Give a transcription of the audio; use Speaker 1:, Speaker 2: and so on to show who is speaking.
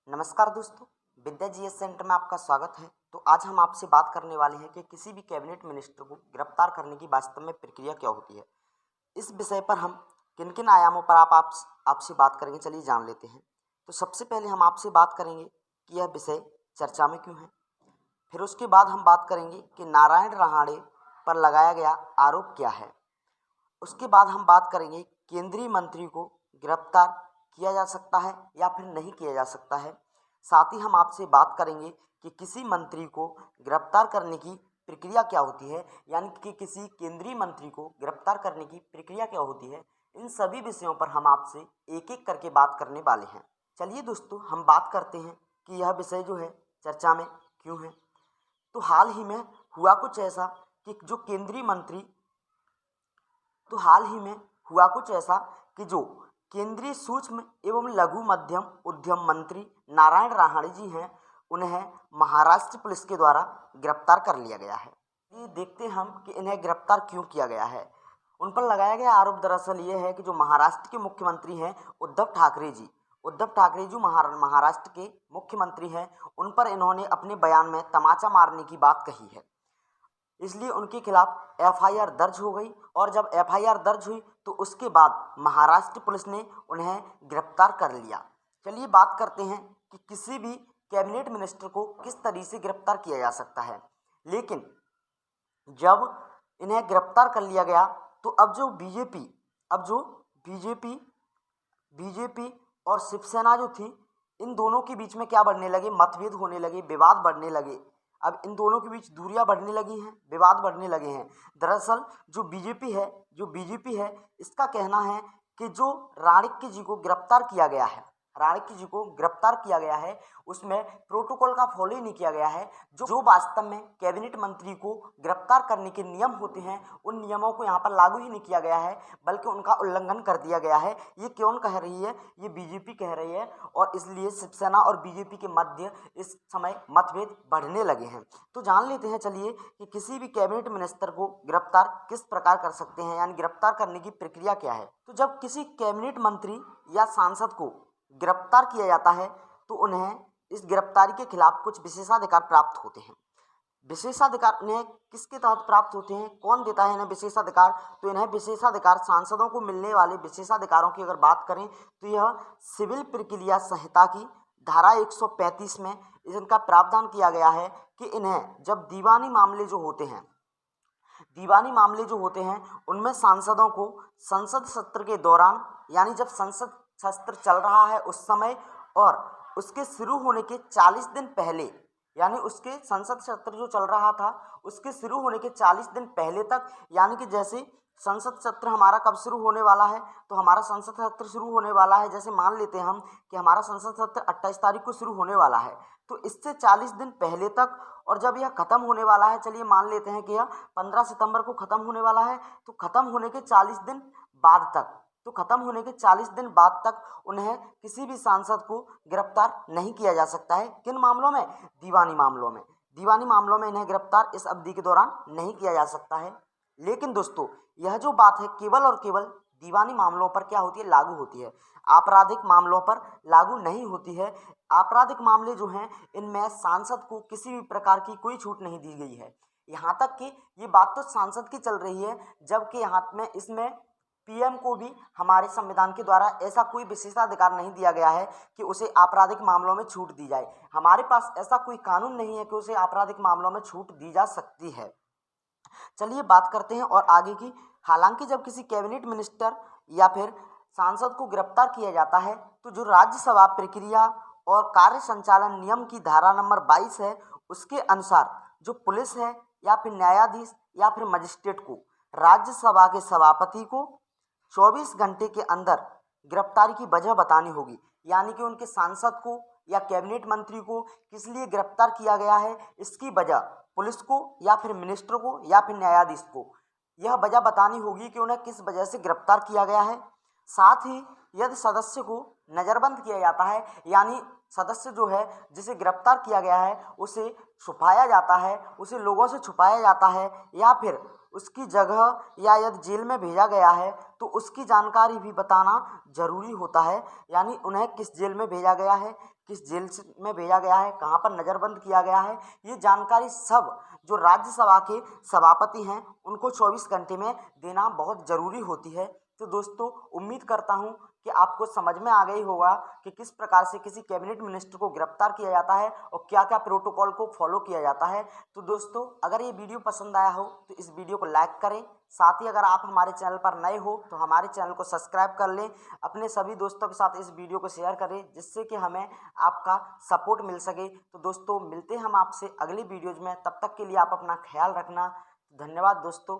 Speaker 1: नमस्कार दोस्तों, विद्या GS centre में आपका स्वागत है। तो आज हम आपसे बात करने वाले हैं कि किसी भी कैबिनेट मिनिस्टर को गिरफ्तार करने की वास्तव में प्रक्रिया क्या होती है। इस विषय पर हम किन किन आयामों पर आपसे बात करेंगे, चलिए जान लेते हैं। तो सबसे पहले हम आपसे बात करेंगे कि यह विषय चर्चा में क्यों है। फिर उसके बाद हम बात करेंगे कि नारायण राहाणे पर लगाया गया आरोप क्या है। उसके बाद हम बात करेंगे केंद्रीय मंत्री को गिरफ्तार किया जा सकता है या फिर नहीं किया जा सकता है। साथ ही हम आपसे बात करेंगे कि किसी मंत्री को गिरफ्तार करने की प्रक्रिया क्या होती है, यानी कि किसी केंद्रीय मंत्री को गिरफ्तार करने की प्रक्रिया क्या होती है। इन सभी विषयों पर हम आपसे एक एक करके बात करने वाले हैं। चलिए दोस्तों, हम बात करते हैं कि यह विषय जो है चर्चा में क्यों है। तो हाल ही में हुआ कुछ ऐसा कि जो केंद्रीय मंत्री तो हाल ही में हुआ कुछ ऐसा कि जो केंद्रीय सूक्ष्म एवं लघु मध्यम उद्यम मंत्री नारायण राहाणे जी हैं, उन्हें महाराष्ट्र पुलिस के द्वारा गिरफ्तार कर लिया गया है। ये देखते हैं हम कि इन्हें गिरफ्तार क्यों किया गया है। उन पर लगाया गया आरोप दरअसल ये है कि जो महाराष्ट्र के मुख्यमंत्री हैं उद्धव ठाकरे जी महाराष्ट्र के मुख्यमंत्री हैं, उन पर इन्होंने अपने बयान में तमाचा मारने की बात कही है। इसलिए उनके खिलाफ एफआईआर दर्ज हो गई और जब एफआईआर दर्ज हुई तो उसके बाद महाराष्ट्र पुलिस ने उन्हें गिरफ्तार कर लिया। चलिए बात करते हैं कि किसी भी कैबिनेट मिनिस्टर को किस तरीके से गिरफ्तार किया जा सकता है। लेकिन जब इन्हें गिरफ्तार कर लिया गया तो अब जो बीजेपी और शिवसेना जो थी, इन दोनों के बीच में क्या बढ़ने लगे, मतभेद होने लगे, विवाद बढ़ने लगे। अब इन दोनों के बीच दूरियां बढ़ने लगी हैं, विवाद बढ़ने लगे हैं। दरअसल जो बीजेपी है इसका कहना है कि जो राणिक्य जी को गिरफ्तार किया गया है उसमें प्रोटोकॉल का फॉलो ही नहीं किया गया है। जो वास्तव में कैबिनेट मंत्री को गिरफ्तार करने के नियम होते हैं, उन नियमों को यहाँ पर लागू ही नहीं किया गया है, बल्कि उनका उल्लंघन कर दिया गया है। ये कौन कह रही है? ये बीजेपी कह रही है। और इसलिए शिवसेना और बीजेपी के मध्य इस समय मतभेद बढ़ने लगे हैं। तो जान लेते हैं चलिए कि किसी भी कैबिनेट मिनिस्टर को गिरफ्तार किस प्रकार कर सकते हैं, यानी गिरफ्तार करने की प्रक्रिया क्या है। तो जब किसी कैबिनेट मंत्री या सांसद को गिरफ्तार किया जाता है तो उन्हें इस गिरफ्तारी के खिलाफ कुछ विशेषाधिकार प्राप्त होते हैं। विशेषाधिकार इन्हें किसके तहत प्राप्त होते हैं, कौन देता है इन्हें विशेषाधिकार? तो इन्हें विशेषाधिकार, सांसदों को मिलने वाले विशेषाधिकारों की अगर बात करें तो यह सिविल प्रक्रिया संहिता की धारा 135 में इनका प्रावधान किया गया है कि इन्हें जब दीवानी मामले जो होते हैं उनमें सांसदों को संसद सत्र के दौरान, यानी जब संसद सत्र चल रहा है उस समय और उसके शुरू होने के 40 दिन पहले, यानी उसके संसद सत्र जो चल रहा था उसके शुरू होने के 40 दिन पहले तक, यानी कि जैसे संसद सत्र हमारा कब शुरू होने वाला है, तो हमारा संसद सत्र शुरू होने वाला है, जैसे मान लेते हैं हम कि हमारा संसद सत्र 28 तारीख को शुरू होने वाला है, तो इससे 40 दिन पहले तक, और जब यह खत्म होने वाला है, चलिए मान लेते हैं कि यह 15 सितंबर को खत्म होने वाला है, तो खत्म होने के 40 दिन बाद तक उन्हें किसी भी सांसद को गिरफ्तार नहीं किया जा सकता है। किन मामलों में? दीवानी मामलों में इन्हें गिरफ्तार इस अवधि के दौरान नहीं किया जा सकता है। लेकिन दोस्तों, यह जो बात है केवल और केवल दीवानी मामलों पर क्या होती है, लागू होती है। आपराधिक मामलों पर लागू नहीं होती है। आपराधिक मामले जो हैं इनमें सांसद को किसी भी प्रकार की कोई छूट नहीं दी गई है। यहाँ तक कि ये बात तो सांसद की चल रही है, जबकि यहाँ में इसमें पीएम को भी हमारे संविधान के द्वारा ऐसा कोई विशेषाधिकार नहीं दिया गया है कि उसे आपराधिक मामलों में छूट दी जाए। हमारे पास ऐसा कोई कानून नहीं है कि उसे आपराधिक मामलों में छूट दी जा सकती है। चलिए बात करते हैं और आगे की। हालांकि जब किसी कैबिनेट मिनिस्टर या फिर सांसद को गिरफ्तार किया जाता है तो जो राज्यसभा प्रक्रिया और कार्य संचालन नियम की धारा नंबर 22 है, उसके अनुसार जो पुलिस है या फिर न्यायाधीश या फिर मजिस्ट्रेट को राज्यसभा के सभापति को 24 घंटे के अंदर गिरफ्तारी की वजह बतानी होगी। यानी कि उनके सांसद को या कैबिनेट मंत्री को किस लिए गिरफ्तार किया गया है, इसकी वजह पुलिस को या फिर मिनिस्टर को या फिर न्यायाधीश को यह वजह बतानी होगी कि उन्हें किस वजह से गिरफ्तार किया गया है। साथ ही यदि सदस्य को नज़रबंद किया जाता है, यानी सदस्य जो है जिसे गिरफ्तार किया गया है उसे छुपाया जाता है, उसे लोगों से छुपाया जाता है, या फिर उसकी जगह या यदि जेल में भेजा गया है तो उसकी जानकारी भी बताना जरूरी होता है। यानी उन्हें किस जेल में भेजा गया है, किस जेल में भेजा गया है, कहाँ पर नज़रबंद किया गया है, ये जानकारी सब जो राज्यसभा के सभापति हैं उनको 24 घंटे में देना बहुत ज़रूरी होती है। तो दोस्तों, उम्मीद करता हूँ कि आपको समझ में आ गई होगा कि किस प्रकार से किसी कैबिनेट मिनिस्टर को गिरफ्तार किया जाता है और क्या क्या प्रोटोकॉल को फॉलो किया जाता है। तो दोस्तों, अगर ये वीडियो पसंद आया हो तो इस वीडियो को लाइक करें। साथ ही अगर आप हमारे चैनल पर नए हो तो हमारे चैनल को सब्सक्राइब कर लें। अपने सभी दोस्तों के साथ इस वीडियो को शेयर करें जिससे कि हमें आपका सपोर्ट मिल सके। तो दोस्तों, मिलते हैं हम आपसे अगली वीडियोज़ में। तब तक के लिए आप अपना ख्याल रखना। धन्यवाद दोस्तों।